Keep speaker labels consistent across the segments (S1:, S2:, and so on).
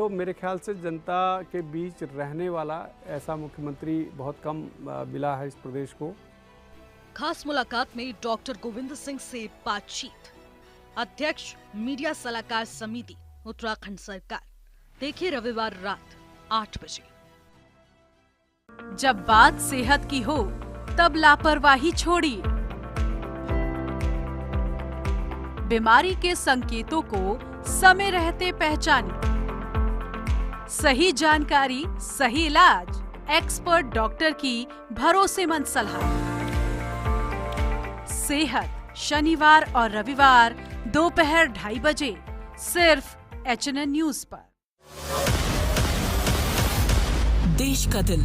S1: तो मेरे ख्याल से जनता के बीच रहने वाला ऐसा मुख्यमंत्री बहुत कम मिला है इस प्रदेश को।
S2: खास मुलाकात में डॉक्टर गोविंद सिंह से बातचीत। अध्यक्ष मीडिया सलाहकार समिति उत्तराखंड सरकार। देखिए रविवार रात 8 बजे।
S3: जब बात सेहत की हो तब लापरवाही छोड़िए। बीमारी के संकेतों को समय रहते पहचानिए। सही जानकारी, सही इलाज, एक्सपर्ट डॉक्टर की भरोसेमंद सलाह। सेहत शनिवार और रविवार दोपहर 2:30 बजे सिर्फ HNN न्यूज पर।
S4: देश का दिल,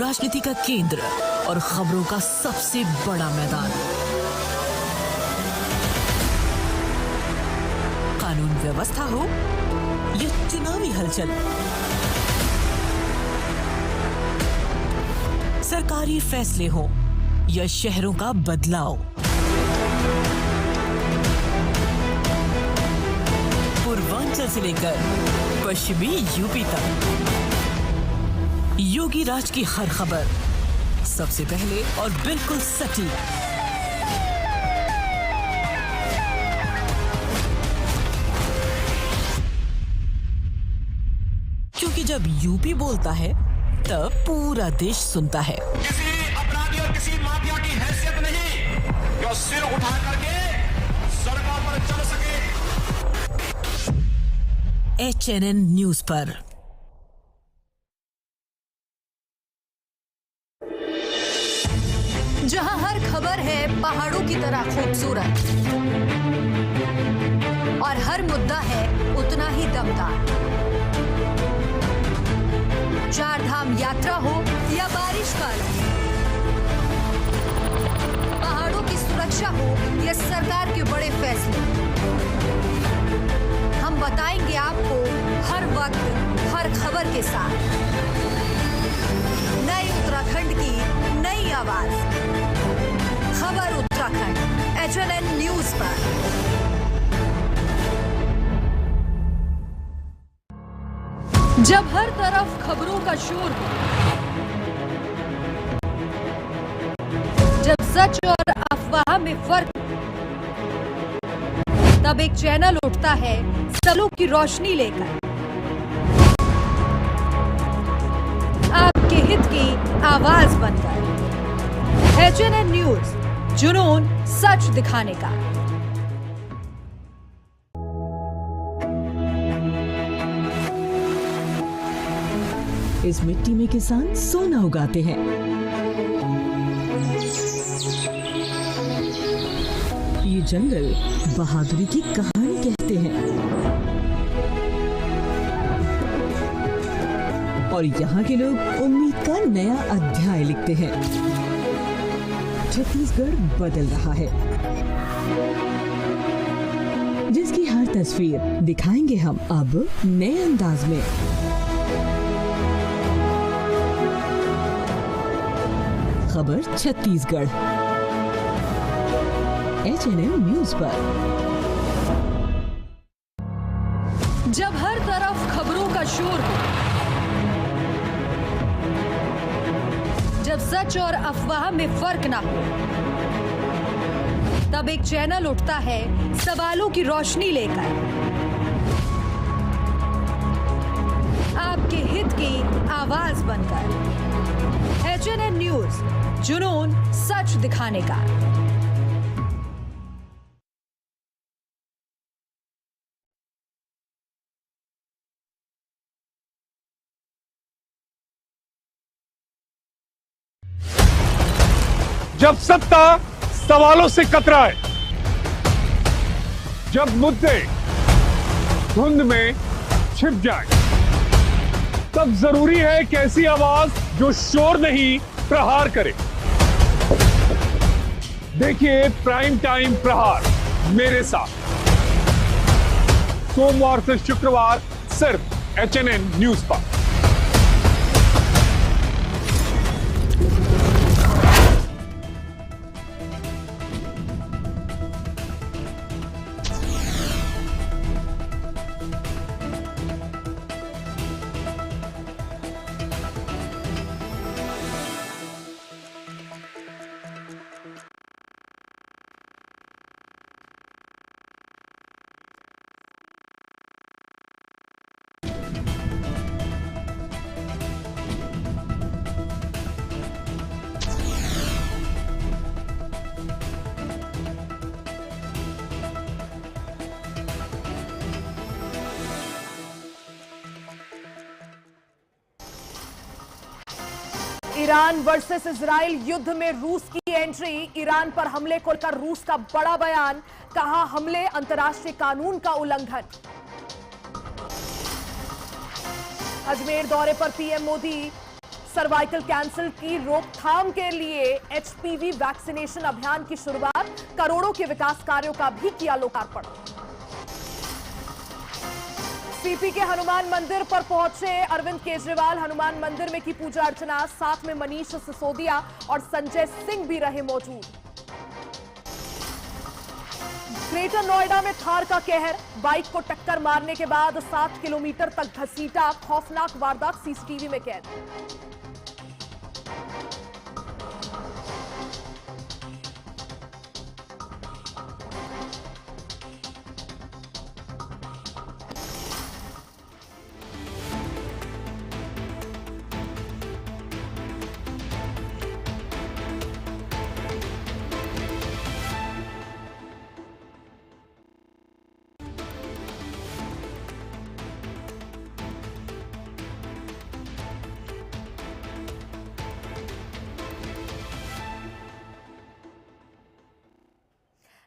S4: राजनीति का केंद्र और खबरों का सबसे बड़ा मैदान। कानून व्यवस्था हो या चुनावी हलचल, सरकारी फैसले हो या शहरों का बदलाव, पूर्वांचल से लेकर पश्चिमी यूपी तक, योगी राज की हर खबर सबसे पहले और बिल्कुल सटीक। क्योंकि जब यूपी बोलता है तब पूरा देश सुनता है।
S5: किसी अपराधी और किसी माफिया की हैसियत नहीं जो सिर उठा करके सड़कों पर चल सके।
S4: HNN न्यूज पर।
S6: जहां हर खबर है पहाड़ों की तरह खूबसूरत और हर मुद्दा है उतना ही दमदार। चार धाम यात्रा हो या बारिश का अलर्ट, पहाड़ों की सुरक्षा हो या सरकार के बड़े फैसले, हम बताएंगे आपको हर वक्त हर खबर के साथ। नई उत्तराखंड की नई आवाज, खबर उत्तराखंड, HNN न्यूज पर।
S2: जब हर तरफ खबरों का शोर हो, जब सच और अफवाह में फर्क, तब एक चैनल उठता है सलों की रोशनी लेकर, आपके हित की आवाज बनकर। HNN न्यूज, जुनून सच दिखाने का।
S4: इस मिट्टी में किसान सोना उगाते हैं। ये जंगल बहादुरी की कहानी कहते हैं और यहाँ के लोग उम्मीद का नया अध्याय लिखते हैं। छत्तीसगढ़ बदल रहा है, जिसकी हर तस्वीर दिखाएंगे हम अब नए अंदाज में। खबर छत्तीसगढ़, HNN न्यूज पर।
S2: जब हर तरफ खबरों का शोर हो, जब सच और अफवाह में फर्क ना हो, तब एक चैनल उठता है सवालों की रोशनी लेकर, आपके हित की आवाज बनकर। HNN न्यूज, जुनून सच दिखाने का।
S7: जब सत्ता सवालों से कतराए, जब मुद्दे धुंध में छिप जाए, तब जरूरी है एक ऐसी आवाज जो शोर नहीं प्रहार करे। देखिए प्राइम टाइम प्रहार मेरे साथ, सोमवार से शुक्रवार सिर्फ HNN न्यूज पर।
S8: ईरान वर्सेस इजराइल युद्ध में रूस की एंट्री। ईरान पर हमले को लेकर रूस का बड़ा बयान, कहा हमले अंतर्राष्ट्रीय कानून का उल्लंघन। अजमेर दौरे पर पीएम मोदी, सर्वाइकल कैंसर की रोकथाम के लिए एचपीवी वैक्सीनेशन अभियान की शुरुआत, करोड़ों के विकास कार्यों का भी किया लोकार्पण। सीपी के हनुमान मंदिर पर पहुंचे अरविंद केजरीवाल, हनुमान मंदिर में की पूजा अर्चना, साथ में मनीष सिसोदिया और संजय सिंह भी रहे मौजूद। ग्रेटर नोएडा में थार का कहर, बाइक को टक्कर मारने के बाद 7 किलोमीटर तक घसीटा, खौफनाक वारदात सीसीटीवी में कैद।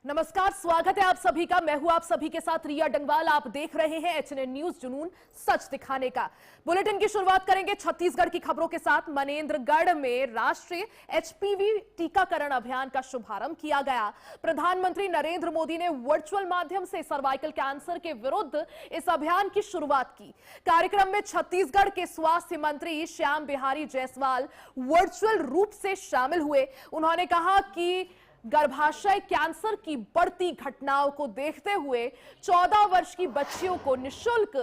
S8: नमस्कार, स्वागत है आप सभी का। मैं हूं आप सभी के साथ रिया डंगवाल। आप देख रहे हैं एचएनएन न्यूज, जुनून सच दिखाने का। बुलेटिन की शुरुआत करेंगे छत्तीसगढ़ की खबरों के साथ। मनेन्द्रगढ़ में राष्ट्रीय एचपीवी टीकाकरण अभियान का शुभारंभ किया गया। प्रधानमंत्री नरेंद्र मोदी ने वर्चुअल माध्यम से सर्वाइकल कैंसर के विरुद्ध इस अभियान की शुरुआत की। कार्यक्रम में छत्तीसगढ़ के स्वास्थ्य मंत्री श्याम बिहारी जायसवाल वर्चुअल रूप से शामिल हुए। उन्होंने कहा कि गर्भाशय कैंसर की बढ़ती घटनाओं को देखते हुए 14 वर्ष की बच्चियों को निःशुल्क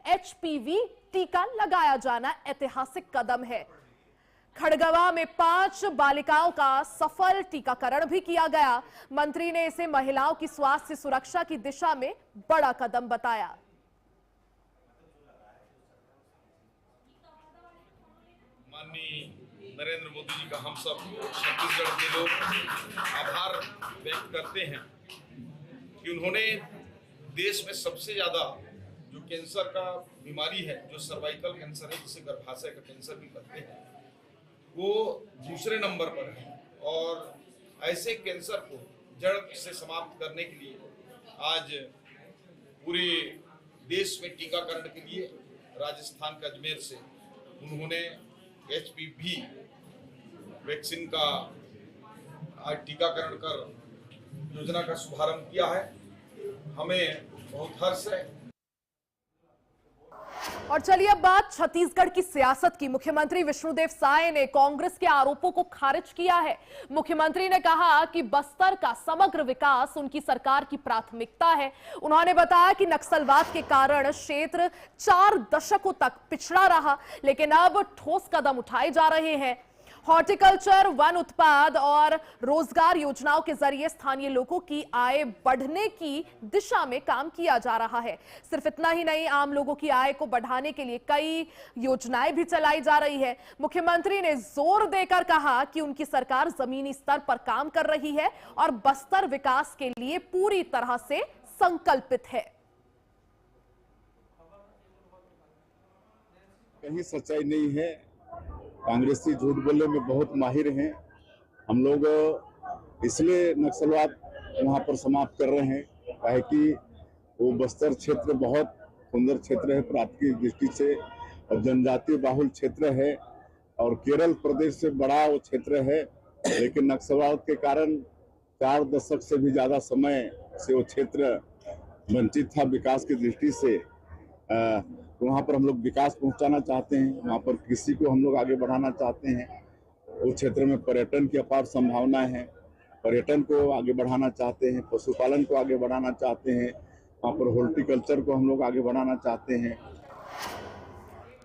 S8: एचपीवी टीका लगाया जाना ऐतिहासिक कदम है। खड़गवा में 5 बालिकाओं का सफल टीकाकरण भी किया गया। मंत्री ने इसे महिलाओं की स्वास्थ्य सुरक्षा की दिशा में बड़ा कदम बताया।
S5: नरेंद्र मोदी जी का हम सब छत्तीसगढ़ के लोग आभार व्यक्त करते हैं कि उन्होंने देश में सबसे ज़्यादा जो कैंसर का बीमारी है, जो सर्वाइकल कैंसर है, जिसे गर्भाशय का कैंसर भी कहते हैं, वो दूसरे नंबर पर है। और ऐसे कैंसर को जड़ से समाप्त करने के लिए आज पूरे देश में टीकाकरण के लिए राजस्थान के अजमेर से उन्होंने एचपीवी वैक्सीन का आज टीकाकरण कर योजना का शुभारंभ किया है। हमें बहुत हर्ष है।
S8: और चलिए अब बात छत्तीसगढ़ की सियासत की। मुख्यमंत्री विष्णुदेव साय ने कांग्रेस के आरोपों को खारिज किया है। मुख्यमंत्री ने कहा कि बस्तर का समग्र विकास उनकी सरकार की प्राथमिकता है। उन्होंने बताया कि नक्सलवाद के कारण क्षेत्र 4 दशकों तक पिछड़ा रहा, लेकिन अब ठोस कदम उठाए जा रहे हैं। हॉर्टिकल्चर, वन उत्पाद और रोजगार योजनाओं के जरिए स्थानीय लोगों की आय बढ़ने की दिशा में काम किया जा रहा है। सिर्फ इतना ही नहीं, आम लोगों की आय को बढ़ाने के लिए कई योजनाएं भी चलाई जा रही है। मुख्यमंत्री ने जोर देकर कहा कि उनकी सरकार जमीनी स्तर पर काम कर रही है और बस्तर विकास के लिए पूरी तरह से संकल्पित है।
S9: कहीं सच्चाई नहीं है। कांग्रेसी झूठ बोलने में बहुत माहिर हैं। हम लोग इसलिए नक्सलवाद वहाँ पर समाप्त कर रहे हैं, काहे कि वो बस्तर क्षेत्र बहुत सुंदर क्षेत्र है प्राकृतिक दृष्टि से और जनजातीय बाहुल क्षेत्र है और केरल प्रदेश से बड़ा वो क्षेत्र है। लेकिन नक्सलवाद के कारण 4 दशक से भी ज्यादा समय से वो क्षेत्र वंचित था विकास की दृष्टि से। वहाँ पर हम लोग विकास पहुँचाना चाहते हैं, वहाँ पर कृषि को हम लोग आगे बढ़ाना चाहते हैं। उस क्षेत्र में पर्यटन की अपार संभावनाएं हैं, पर्यटन को आगे बढ़ाना चाहते हैं, पशुपालन को आगे बढ़ाना चाहते हैं, वहाँ पर हॉर्टिकल्चर को हम लोग आगे बढ़ाना चाहते हैं।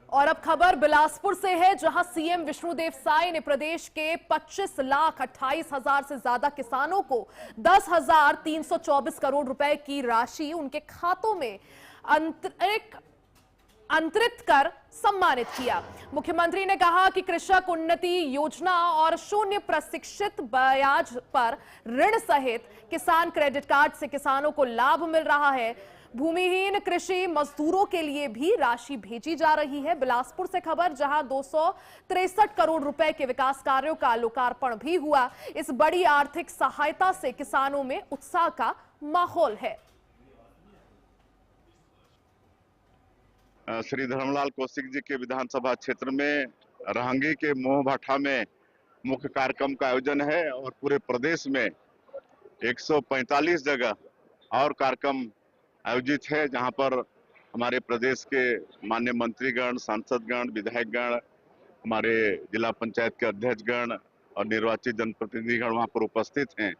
S8: और अब खबर बिलासपुर से है, जहां सीएम विष्णुदेव साय ने प्रदेश के 25,28,000 से ज्यादा किसानों को 10,324 करोड़ रुपए की राशि उनके खातों में अंतरित कर सम्मानित किया। मुख्यमंत्री ने कहा कि कृषक उन्नति योजना और 0 प्रशिक्षित ब्याज पर ऋण सहित किसान क्रेडिट कार्ड से किसानों को लाभ मिल रहा है। भूमिहीन कृषि मजदूरों के लिए भी राशि भेजी जा रही है। बिलासपुर से खबर, जहां 263 करोड़ रुपए के विकास कार्यों का लोकार्पण भी हुआ। इस बड़ी आर्थिक सहायता से किसानों में उत्साह का माहौल है।
S9: श्री धर्मलाल कौशिक जी के विधानसभा क्षेत्र में रहंगी के मोहभाठा में मुख्य कार्यक्रम का आयोजन है और पूरे प्रदेश में 145 जगह और कार्यक्रम आयोजित है, जहां पर हमारे प्रदेश के माननीय मंत्रीगण, सांसदगण, विधायकगण, हमारे जिला पंचायत के अध्यक्षगण और निर्वाचित जनप्रतिनिधिगण वहां पर उपस्थित हैं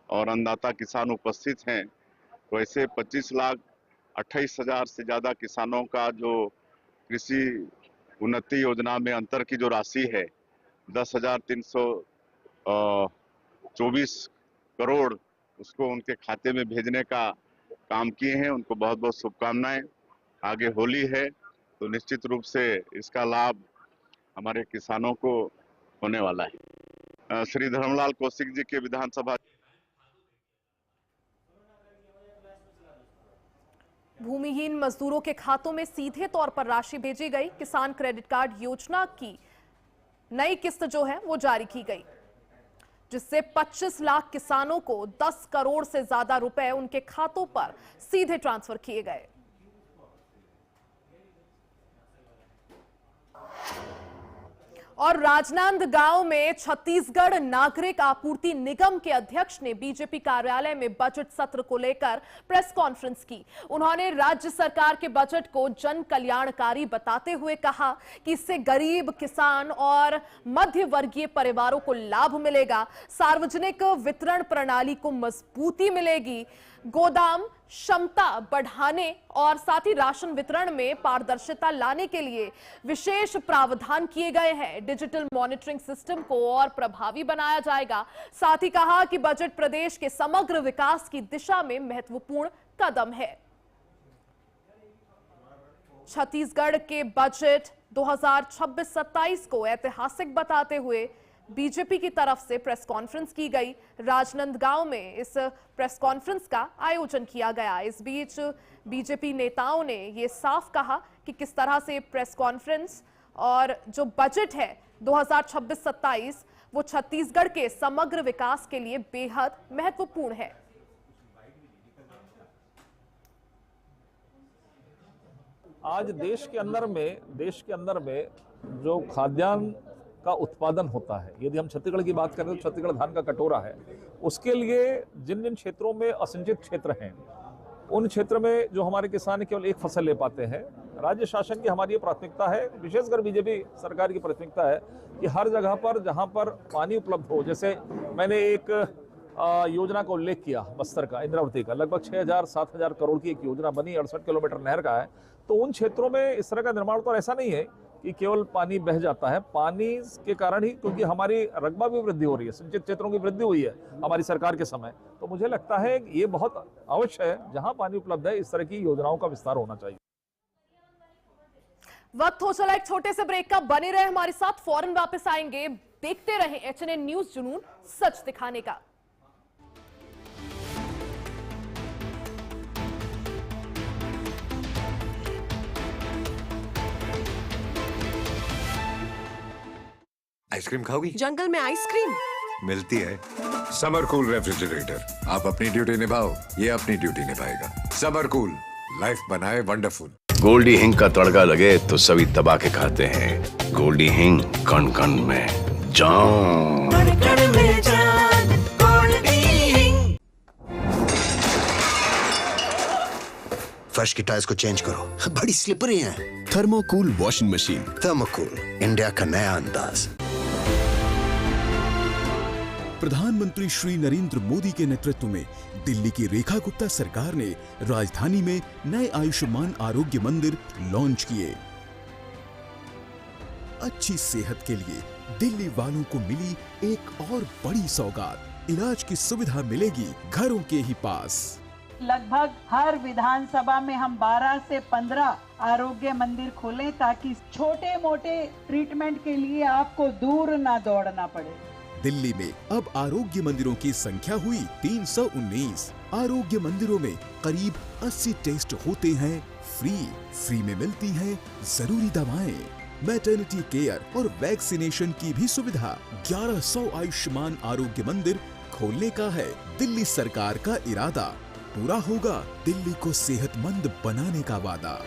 S9: और अन्नदाता किसान उपस्थित हैं। तो ऐसे 25,28,000 से ज्यादा किसानों का जो कृषि उन्नति योजना में अंतर की जो राशि है 10,324 करोड़, उसको उनके खाते में भेजने का काम किए हैं। उनको बहुत बहुत शुभकामनाएं। आगे होली है तो निश्चित रूप से इसका लाभ हमारे किसानों को होने वाला है। श्री धर्मलाल कौशिक जी के विधानसभा
S8: भूमिहीन मजदूरों के खातों में सीधे तौर पर राशि भेजी गई। किसान क्रेडिट कार्ड योजना की नई किस्त जो है वो जारी की गई, जिससे 25 लाख किसानों को 10 करोड़ से ज्यादा रुपए उनके खातों पर सीधे ट्रांसफर किए गए। और राजनांदगांव में छत्तीसगढ़ नागरिक आपूर्ति निगम के अध्यक्ष ने बीजेपी कार्यालय में बजट सत्र को लेकर प्रेस कॉन्फ्रेंस की। उन्होंने राज्य सरकार के बजट को जन कल्याणकारी बताते हुए कहा कि इससे गरीब, किसान और मध्य वर्गीय परिवारों को लाभ मिलेगा, सार्वजनिक वितरण प्रणाली को मजबूती मिलेगी, गोदाम क्षमता बढ़ाने और साथ ही राशन वितरण में पारदर्शिता लाने के लिए विशेष प्रावधान किए गए हैं। डिजिटल मॉनिटरिंग सिस्टम को और प्रभावी बनाया जाएगा। साथ ही कहा कि बजट प्रदेश के समग्र विकास की दिशा में महत्वपूर्ण कदम है। छत्तीसगढ़ के बजट 2026-27 को ऐतिहासिक बताते हुए बीजेपी की तरफ से प्रेस कॉन्फ्रेंस की गई। राजनांदगांव में इस प्रेस कॉन्फ्रेंस का आयोजन किया गया। इस बीच बीजेपी नेताओं ने यह साफ कहा कि किस तरह से प्रेस कॉन्फ्रेंस और जो बजट है 2026-27 वो छत्तीसगढ़ के समग्र विकास के लिए बेहद महत्वपूर्ण है।
S10: आज देश के अंदर में जो खाद्यान्न का उत्पादन होता है, यदि हम छत्तीसगढ़ की बात करें तो छत्तीसगढ़ धान का कटोरा है। उसके लिए जिन जिन क्षेत्रों में असिंचित क्षेत्र हैं, उन क्षेत्र में जो हमारे किसान केवल एक फसल ले पाते हैं, राज्य शासन की हमारी ये प्राथमिकता है, विशेषकर बीजेपी सरकार की प्राथमिकता है कि हर जगह पर जहां पर पानी उपलब्ध हो, जैसे मैंने एक योजना का उल्लेख किया बस्तर का, इंद्रावती का, लगभग 6,000-7,000 करोड़ की एक योजना बनी, 68 किलोमीटर नहर का है। तो उन क्षेत्रों में इस तरह का निर्माण तो ऐसा नहीं है कि केवल पानी बह जाता है, पानी के कारण ही, क्योंकि हमारी रकबा भी वृद्धि हो रही है, सिंचित क्षेत्रों की वृद्धि हुई है हमारी सरकार के समय। तो मुझे लगता है कि ये बहुत अवश्य है, जहां पानी उपलब्ध है इस तरह की योजनाओं का विस्तार होना चाहिए।
S8: वक्त हो चला एक छोटे से ब्रेक का, बने रहे हमारे साथ, फौरन वापस आएंगे। देखते रहे एचएनएन न्यूज, जुनून सच दिखाने का।
S11: आइसक्रीम खाओगी?
S12: जंगल में आइसक्रीम
S11: मिलती है। समर कूल रेफ्रिजरेटर, आप अपनी ड्यूटी निभाओ, ये अपनी ड्यूटी निभाएगा। समर कूल, लाइफ बनाए वंडरफुल।
S13: गोल्डी हिंग का तड़का लगे तो सभी दबा के खाते हैं। गोल्डी हिंग, कण कण में जान, कण कण में जान, गोल्डी हिंग।
S14: फर्श की टाइल्स को चेंज करो, बड़ी स्लिपरी हैं।
S15: थर्मोकूल वॉशिंग मशीन।
S14: थर्मोकूल, इंडिया का नया अंदाज।
S15: प्रधानमंत्री श्री नरेंद्र मोदी के नेतृत्व में दिल्ली की रेखा गुप्ता सरकार ने राजधानी में नए आयुष्मान आरोग्य मंदिर लॉन्च किए। अच्छी सेहत के लिए दिल्ली वालों को मिली एक और बड़ी सौगात, इलाज की सुविधा मिलेगी घरों के ही पास।
S16: लगभग हर विधानसभा में हम 12 से 15 आरोग्य मंदिर खोलें ताकि छोटे मोटे ट्रीटमेंट के लिए आपको दूर ना दौड़ना पड़े।
S15: दिल्ली में अब आरोग्य मंदिरों की संख्या हुई 319। आरोग्य मंदिरों में करीब 80 टेस्ट होते हैं फ्री में मिलती हैं जरूरी दवाएं, मैटरनिटी केयर और वैक्सीनेशन की भी सुविधा। 1100 आयुष्मान आरोग्य मंदिर खोलने का है दिल्ली सरकार का इरादा। पूरा होगा दिल्ली को सेहतमंद बनाने का वादा।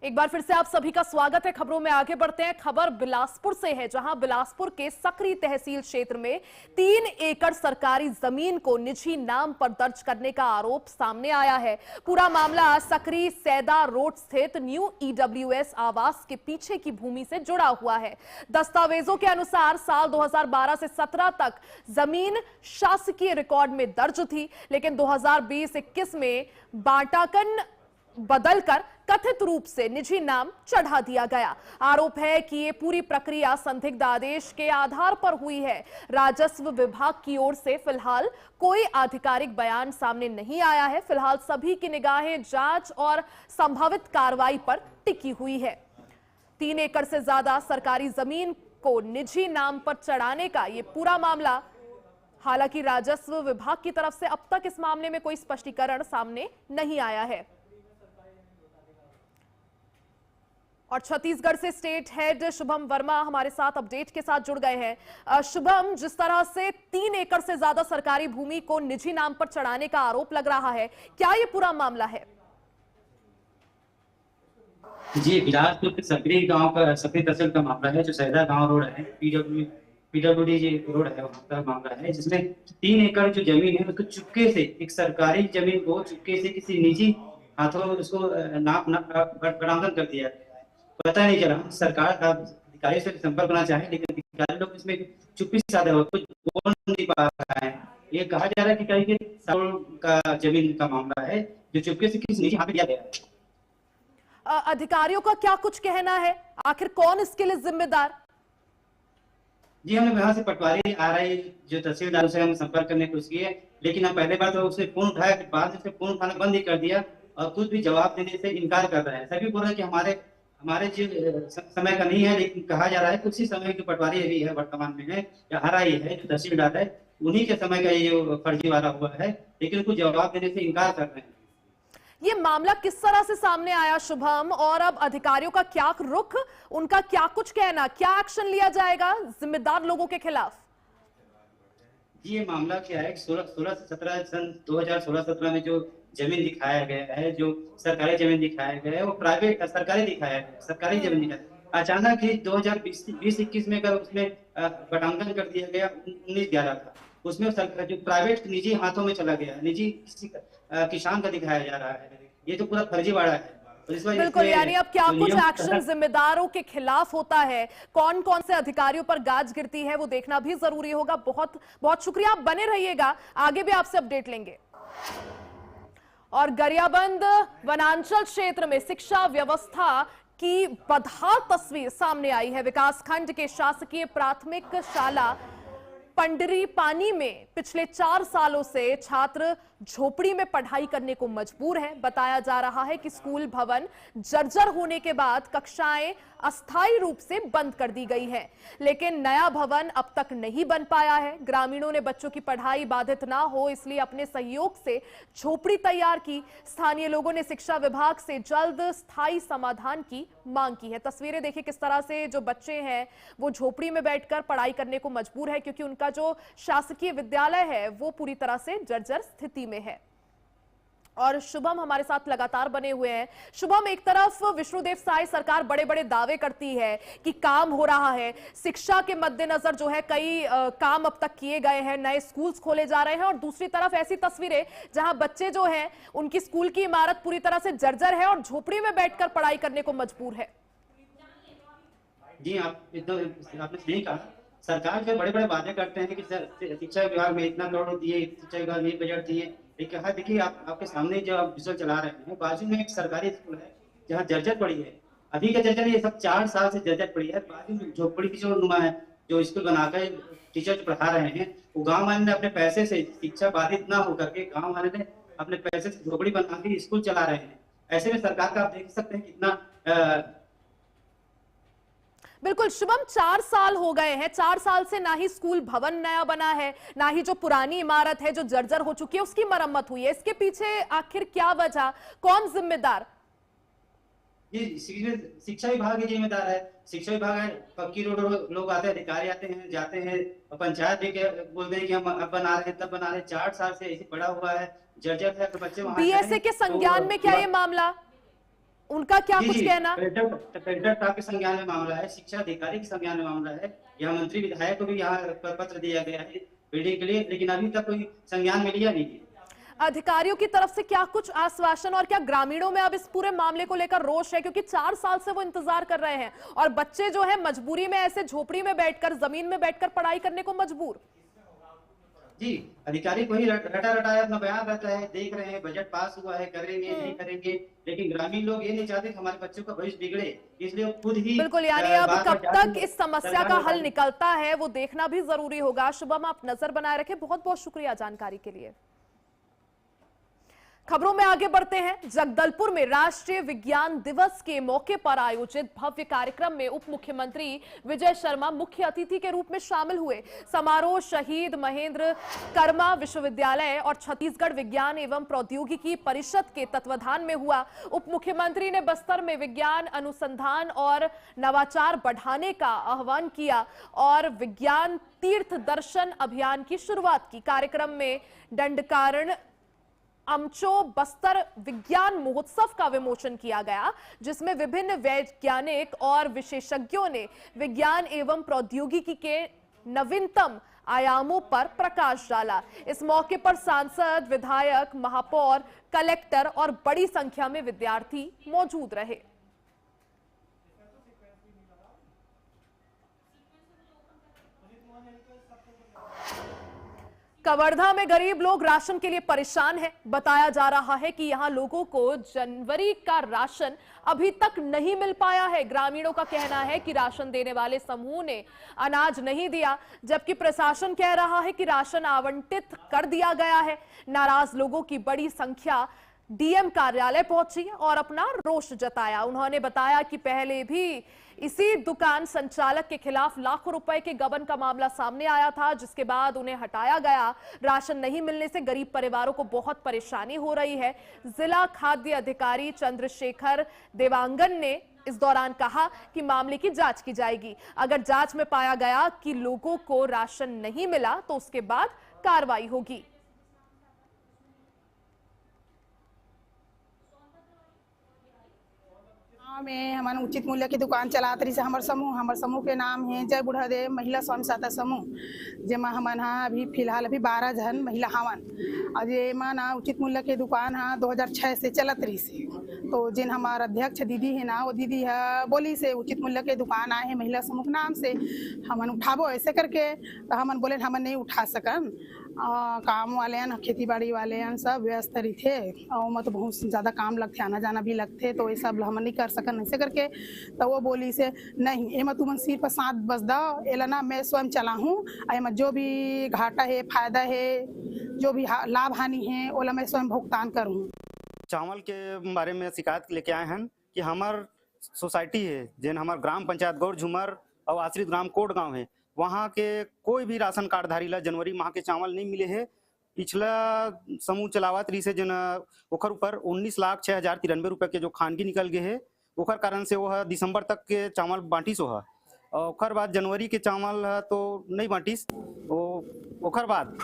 S8: एक बार फिर से आप सभी का स्वागत है। खबरों में आगे बढ़ते हैं। खबर बिलासपुर से है, जहां बिलासपुर के सकरी तहसील क्षेत्र में 3 एकड़ सरकारी जमीन को निजी नाम पर दर्ज करने का आरोप सामने आया है। पूरा मामला सकरी सैदा रोड स्थित न्यू ईडब्ल्यूएस आवास के पीछे की भूमि से जुड़ा हुआ है। दस्तावेजों के अनुसार साल 2012 से 17 तक जमीन शासकीय रिकॉर्ड में दर्ज थी, लेकिन 2020-21 में बांटाकन बदलकर कथित रूप से निजी नाम चढ़ा दिया गया। आरोप है कि ये पूरी प्रक्रिया संदिग्ध आदेश के आधार पर हुई है। राजस्व विभाग की ओर से फिलहाल कोई आधिकारिक बयान सामने नहीं आया है। फिलहाल सभी की निगाहें जांच और संभावित कार्रवाई पर टिकी हुई है। 3 एकड़ से ज्यादा सरकारी जमीन को निजी नाम पर चढ़ाने का ये पूरा मामला, हालांकि राजस्व विभाग की तरफ से अब तक इस मामले में कोई स्पष्टीकरण सामने नहीं आया है। और छत्तीसगढ़ से स्टेट हेड शुभम वर्मा हमारे साथ अपडेट के साथ जुड़ गए हैं। शुभम, जिस तरह से 3 एकड़ से ज्यादा सरकारी भूमि को निजी नाम पर चढ़ाने का आरोप लग रहा है, क्या ये पूरा मामला है?
S12: जी, बिलासपुर के सकरी गांव का, सकरी तहसील का मामला है, जो सैदा गांव रोड है, पीडब्ल्यूडी रोड है, वहां का मामला है, जिसमें 3 एकड़ जो जमीन है उसको चुपके से, एक सरकारी जमीन को चुपके से किसी निजी हाथों उसको बरामदन कर दिया। पता नहीं चला। सरकार का अधिकारी से संपर्क करना चाहे, लेकिन अधिकारी लोग इसमें चुप्पी से साधे हो, कुछ बोल नहीं पा रहा है। ये कहा जा रहा है कि कहीं का जमीन का मामला है जो चुपके से किसी निजी हाथ में दिया गया है।
S8: अधिकारियों का क्या कुछ कहना है? आखिर कौन इसके लिए जिम्मेदार?
S12: जी, हमने यहाँ से पटवारी RI जो तहसीलदार से हम संपर्क करने की कोशिश किए, लेकिन हम पहले बार तो उसने फोन उठाया, बाद में फोन उठाना बंद ही कर दिया और कुछ भी जवाब देने से इनकार कर रहे हैं। सभी बोल रहे हैं कि हमारे जो समय का नहीं है, लेकिन कहा जा रहा है कुछ ही समय की पटवारी भी है वर्तमान में है, या RI है जो तहसीलदार है, उन्हीं के समय का ये फर्जीवाड़ा हुआ है, लेकिन कुछ जवाब देने से इनकार कर रहे हैं।
S8: ये मामला किस तरह से सामने आया शुभम, और अब अधिकारियों का क्या रुख, उनका क्या कुछ कहना, क्या एक्शन लिया जाएगा जिम्मेदार लोगों के खिलाफ?
S12: जी, ये मामला क्या है, 16 से 17 सन 2016-17 में जो जमीन दिखाया गया है, जो सरकारी जमीन दिखाया गया है, वो प्राइवेट सरकारी दिखाया गया, सरकारी जमीन दिखाया। अचानक ही 2020-21 में अगर उसमें बटांकन कर दिया गया 19/11 का, उसमें जो प्राइवेट निजी हाथों में चला गया, निजी किसी किसान का दिखाया जा रहा है। ये तो पूरा फर्जीवाड़ा है।
S8: बिल्कुल, यानी अब क्या कुछ एक्शन जिम्मेदारों के खिलाफ होता है, कौन कौन से अधिकारियों पर गाज गिरती है, वो देखना भी जरूरी होगा। बहुत बहुत शुक्रिया, आप बने रहिएगा, आगे भी आपसे अपडेट लेंगे। और गरियाबंद वनांचल क्षेत्र में शिक्षा व्यवस्था की बदहाल तस्वीर सामने आई है। विकासखंड के शासकीय प्राथमिक शाला पंडरी पानी में पिछले 4 सालों से छात्र झोपड़ी में पढ़ाई करने को मजबूर है। बताया जा रहा है कि स्कूल भवन जर्जर होने के बाद कक्षाएं अस्थायी रूप से बंद कर दी गई है, लेकिन नया भवन अब तक नहीं बन पाया है। ग्रामीणों ने बच्चों की पढ़ाई बाधित ना हो इसलिए अपने सहयोग से झोपड़ी तैयार की। स्थानीय लोगों ने शिक्षा विभाग से जल्द स्थायी समाधान की मांग की है। तस्वीरें देखिए किस तरह से जो बच्चे हैं वो झोपड़ी में बैठकर पढ़ाई करने को मजबूर है, क्योंकि उनका जो शासकीय विद्यालय है वो पूरी तरह से जर्जर स्थिति में है। और शुभम हमारे साथ लगातार बने हुए हैं। शुभम, एक तरफ विष्णुदेव साय सरकार बड़े बड़े दावे करती है कि काम हो रहा है, शिक्षा के मद्देनजर जो है कई काम अब तक किए गए हैं, नए स्कूल्स खोले जा रहे हैं, और दूसरी तरफ ऐसी तस्वीरें जहां बच्चे जो हैं उनकी स्कूल की इमारत पूरी तरह से जर्जर है और झोपड़ी में बैठकर पढ़ाई करने को मजबूर है।
S12: जी, आपने सही कहा। सरकार जो बड़े बड़े वादे करते हैं कि शिक्षा विभाग में इतना करोड़ दिए, शिक्षा विभाग में बजट दिए, लेकिन देखिए आपके सामने जो आप विजुअल चला रहे हैं, बाजू में एक सरकारी स्कूल है जहाँ जर्जर पड़ी है। अभी का जर्जर, ये सब 4 साल से जर्जर पड़ी है। बाजू में झोपड़ी की जो नुमा है, जो स्कूल बनाकर टीचर जो पढ़ा रहे हैं, वो गांव वाले ने अपने पैसे से, शिक्षा बाधित ना होकर के गांव वाले ने अपने पैसे से झोपड़ी बना के स्कूल चला रहे हैं। ऐसे में सरकार का आप देख सकते हैं कितना
S8: बिल्कुल शुभम, 4 साल हो गए हैं, 4 साल से ना ही स्कूल भवन नया बना है, ना ही जो पुरानी इमारत है जो जर्जर हो चुकी है उसकी मरम्मत हुई है। इसके पीछे आखिर क्या वजह, कौन जिम्मेदार?
S12: ये शिक्षा विभाग ही जिम्मेदार है। शिक्षा विभाग है, पक्की रोड लोग आते हैं, अधिकारी आते हैं जाते हैं, पंचायत भी बोलते हैं कि हम अब बना रहे हैं, तब बना रहे हैं। 4 साल से ऐसे पड़ा हुआ है, जर्जर है, तो बच्चे वहां
S8: बीएसए के संज्ञान में क्या ये मामला, उनका क्या कुछ कहना?
S12: कलेक्टर साहब के संज्ञान में मामला है, शिक्षा अधिकारी के संज्ञान में मामला है। यहाँ मंत्री विधायक को भी यहाँ पत्र दिया गया है बिल्डिंग के लिए, लेकिन अभी तक कोई संज्ञान में लिया नहीं है।
S8: अधिकारियों की तरफ से क्या कुछ आश्वासन और क्या ग्रामीणों में अब इस पूरे मामले को लेकर रोष है? क्योंकि 4 साल से वो इंतजार कर रहे हैं और बच्चे जो है मजबूरी में ऐसे झोपड़ी में बैठकर, जमीन में बैठकर पढ़ाई करने को मजबूर।
S12: जी, अधिकारी को ही रटाया अपना बयान रहता है, देख रहे हैं बजट पास हुआ है, करेंगे नहीं करेंगे, लेकिन ग्रामीण लोग ये नहीं चाहते कि हमारे बच्चों का भविष्य बिगड़े, इसलिए वो खुद ही
S8: बिल्कुल, यानी अब कब तक इस समस्या का हल निकलता है वो देखना भी जरूरी होगा। शुभम, आप नजर बनाए रखें, बहुत बहुत शुक्रिया जानकारी के लिए। खबरों में आगे बढ़ते हैं। जगदलपुर में राष्ट्रीय विज्ञान दिवस के मौके पर आयोजित भव्य कार्यक्रम में उप मुख्यमंत्री विजय शर्मा मुख्य अतिथि के रूप में शामिल हुए। समारोह शहीद महेंद्र कर्मा विश्वविद्यालय और छत्तीसगढ़ विज्ञान एवं प्रौद्योगिकी परिषद के तत्वाधान में हुआ। उप मुख्यमंत्री ने बस्तर में विज्ञान अनुसंधान और नवाचार बढ़ाने का आह्वान किया और विज्ञान तीर्थ दर्शन अभियान की शुरुआत की। कार्यक्रम में दंडकारण अमचो बस्तर विज्ञान महोत्सव का विमोचन किया गया, जिसमें विभिन्न वैज्ञानिक और विशेषज्ञों ने विज्ञान एवं प्रौद्योगिकी के नवीनतम आयामों पर प्रकाश डाला। इस मौके पर सांसद, विधायक, महापौर, कलेक्टर और बड़ी संख्या में विद्यार्थी मौजूद रहे। कवर्धा में गरीब लोग राशन के लिए परेशान हैं। बताया जा रहा है कि यहां लोगों को जनवरी का राशन अभी तक नहीं मिल पाया है। ग्रामीणों का कहना है कि राशन देने वाले समूह ने अनाज नहीं दिया, जबकि प्रशासन कह रहा है कि राशन आवंटित कर दिया गया है। नाराज लोगों की बड़ी संख्या डीएम कार्यालय पहुंची और अपना रोष जताया। उन्होंने बताया कि पहले भी इसी दुकान संचालक के खिलाफ लाखों रुपए के गबन का मामला सामने आया था, जिसके बाद उन्हें हटाया गया। राशन नहीं मिलने से गरीब परिवारों को बहुत परेशानी हो रही है। जिला खाद्य अधिकारी चंद्रशेखर देवांगन ने इस दौरान कहा कि मामले की जांच की जाएगी। अगर जांच में पाया गया कि लोगों को राशन नहीं मिला तो उसके बाद कार्रवाई होगी।
S17: में हमारे उचित मूल्य की दुकान चलात रही से हमारे समूह के नाम है जय बुढ़ादेव महिला स्वयं सहायता समूह, जेमा हमन हाँ अभी फिलहाल 12 जन महिला हवन और जेमा ना उचित मूल्य की दुकान हाँ 2006 से चलत रही से। तो जिन हमारे अध्यक्ष दीदी है ना, वो दीदी है बोली से उचित मूल्य की दुकान आए हैं महिला समूह के नाम से, हमन उठाबो ऐसे करके। तो हमन बोले हमन नहीं उठा सकन, काम वाले हैं, खेती बाड़ी वाले हैं, सब व्यस्त रही थे और मत बहुत ज़्यादा काम लगते, आना जाना भी लगते, तो ये सब हम नहीं कर सकन ऐसे करके। तो वो बोली से नहीं, एम तुमन सिर पर 7 बस दो, एला ना मैं स्वयं चला हूँ, एम जो भी घाटा है, फायदा है, जो भी लाभ हानि है, ओला मैं स्वयं भुगतान करूँ।
S18: चावल के बारे में शिकायत लेके आए हैं कि हमार सोसाइटी है जिन हमार ग्राम पंचायत गौर झुमर और आश्रित ग्राम कोट गाँव है, वहाँ के कोई भी राशन कार्डधारी ला जनवरी माह के चावल नहीं मिले है। पिछला समूह चलावत रही से जन ओखर ऊपर 19,06,093 रुपये के जो खानगी निकल गए है, ओखर कारण से वह दिसंबर तक के चावल बांटिस हो। ओखर बाद जनवरी के चावल तो नहीं बांटिस। ओखर बाद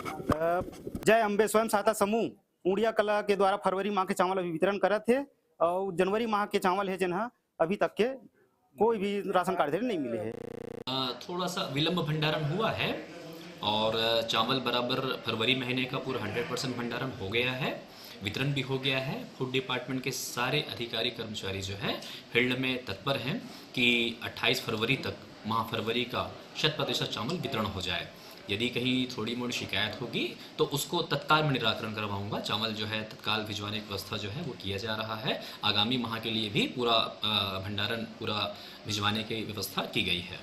S18: जय अम्बे स्वयं सहायता समूह उड़िया कला के द्वारा फरवरी माह के चावल अभी वितरण करत है और जनवरी माह के चावल है जिन्हा अभी तक के कोई भी राशन कार्ड नहीं मिले है।
S19: थोड़ा सा विलंब भंडारण हुआ है और चावल बराबर फरवरी महीने का पूरा 100% भंडारण हो गया है, वितरण भी हो गया है। फूड डिपार्टमेंट के सारे अधिकारी कर्मचारी जो है फील्ड में तत्पर हैं कि 28 फरवरी तक माह फरवरी का 100% चावल वितरण हो जाए। यदि कहीं थोड़ी मोड़ी शिकायत होगी तो उसको तत्काल में निराकरण करवाऊंगा। चावल जो है तत्काल भिजवाने की व्यवस्था जो है वो किया जा रहा है। आगामी माह के लिए भी पूरा भंडारण पूरा भिजवाने की व्यवस्था की गई है।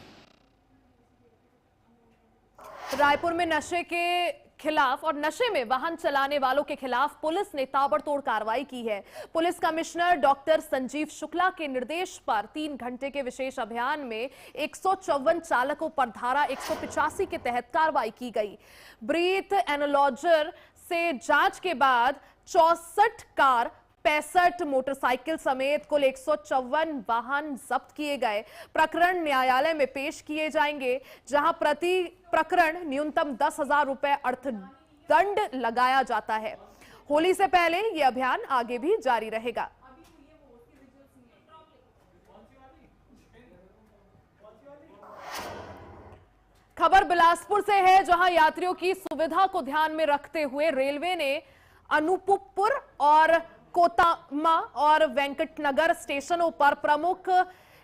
S8: रायपुर में नशे के खिलाफ और नशे में वाहन चलाने वालों के खिलाफ पुलिस ने ताबड़तोड़ कार्रवाई की है। Police commissioner doctor Sanjeev Shukla के निर्देश पर 3 घंटे के विशेष अभियान में 154 चालकों पर धारा 185 के तहत कार्रवाई की गई। ब्रीथ एनालाइजर से जांच के बाद 64 कार, 65 मोटरसाइकिल समेत कुल 154 वाहन जब्त किए गए। प्रकरण न्यायालय में पेश किए जाएंगे, जहां प्रति प्रकरण न्यूनतम 10,000 रुपए अर्थदंड लगाया जाता है। होली से पहले यह अभियान आगे भी जारी रहेगा। खबर बिलासपुर से है, जहां यात्रियों की सुविधा को ध्यान में रखते हुए रेलवे ने अनूपपुर और कोतामा और वेंकटनगर स्टेशनों पर प्रमुख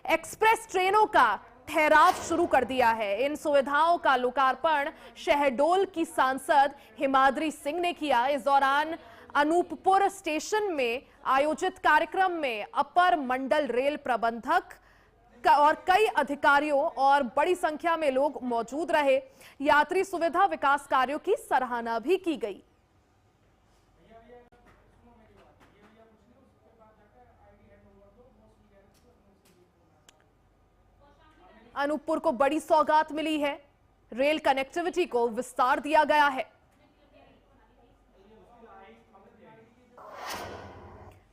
S8: एक्सप्रेस ट्रेनों का ठहराव शुरू कर दिया है। इन सुविधाओं का लोकार्पण शहडोल की सांसद हिमाद्री सिंह ने किया। इस दौरान अनूपपुर स्टेशन में आयोजित कार्यक्रम में अपर मंडल रेल प्रबंधक और कई अधिकारियों और बड़ी संख्या में लोग मौजूद रहे। यात्री सुविधा विकास कार्यों की सराहना भी की गई। अनूपपुर को बड़ी सौगात मिली है। रेल कनेक्टिविटी को विस्तार दिया गया है।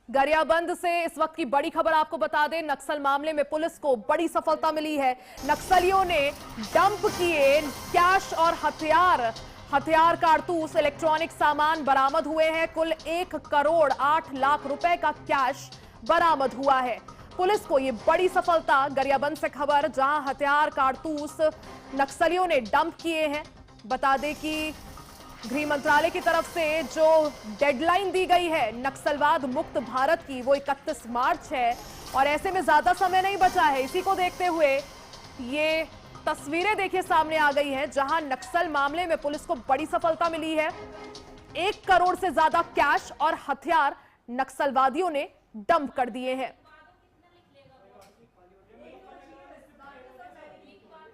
S8: गरियाबंद से इस वक्त की बड़ी खबर आपको बता दें, नक्सल मामले में पुलिस को बड़ी सफलता मिली है। नक्सलियों ने डंप किए कैश और हथियार कारतूस, इलेक्ट्रॉनिक सामान बरामद हुए हैं। कुल 1 करोड़ 8 लाख रुपए का कैश बरामद हुआ है। पुलिस को यह बड़ी सफलता। गरियाबंद से खबर, जहां हथियार कारतूस नक्सलियों ने डंप किए हैं। बता दें कि गृह मंत्रालय की तरफ से जो डेडलाइन दी गई है नक्सलवाद मुक्त भारत की, वो 31 मार्च है और ऐसे में ज्यादा समय नहीं बचा है। इसी को देखते हुए ये तस्वीरें देखिए सामने आ गई हैं, जहां नक्सल मामले में पुलिस को बड़ी सफलता मिली है। 1 करोड़ से ज्यादा कैश और हथियार नक्सलवादियों ने डंप कर दिए हैं।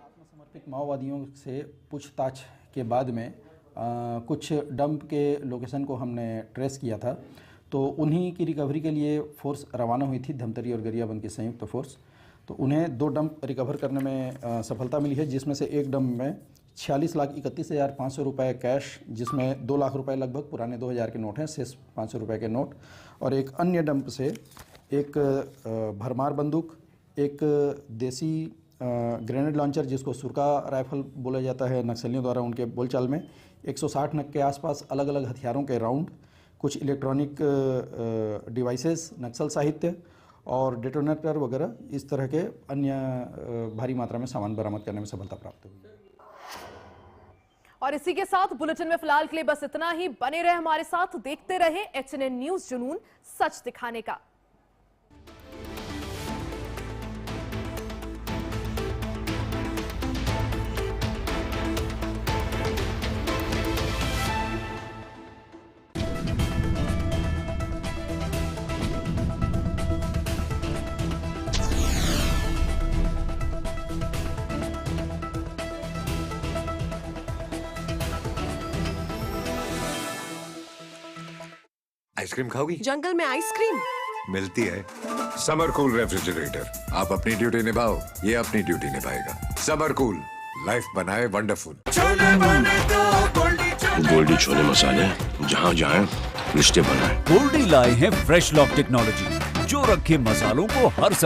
S20: आत्मसमर्पित माओवादियों से पूछताछ के बाद में कुछ डंप के लोकेशन को हमने ट्रेस किया था, तो उन्हीं की रिकवरी के लिए फोर्स रवाना हुई थी, धमतरी और गरियाबंद की संयुक्त फोर्स। तो उन्हें 2 डंप रिकवर करने में सफलता मिली है, जिसमें से एक डंप में 46,31,500 रुपये कैश, जिसमें 2 लाख रुपए लगभग पुराने 2000 के नोट हैं, शेष 500 रुपये के नोट, और एक अन्य डंप से एक भरमार बंदूक, एक देसी ग्रेनेड लॉन्चर जिसको सुरका राइफल बोला जाता है नक्सलियों द्वारा उनके बोलचाल में, 160 नग के आसपास अलग अलग हथियारों के राउंड, कुछ इलेक्ट्रॉनिक डिवाइसेस, नक्सल साहित्य और डेटोनेटर वगैरह इस तरह के अन्य भारी मात्रा में सामान बरामद करने में सफलता प्राप्त हुई।
S8: और इसी के साथ बुलेटिन में फिलहाल के लिए बस इतना ही। बने रहे हमारे साथ, देखते रहे HNN न्यूज, जुनून सच दिखाने का।
S11: आइसक्रीम खाओगी?
S21: जंगल में आइसक्रीम
S11: मिलती है। समर कूल रेफ्रिजरेटर, आप अपनी ड्यूटी निभाओ, ये अपनी ड्यूटी निभाएगा। समर कूल, लाइफ बनाए वंडरफुल।
S13: गोल्डी छोले मसाले, जहाँ जाए रिश्ते बनाए।
S22: गोल्डी लाए हैं फ्रेश लॉक टेक्नोलॉजी, जो रखे मसालों को हर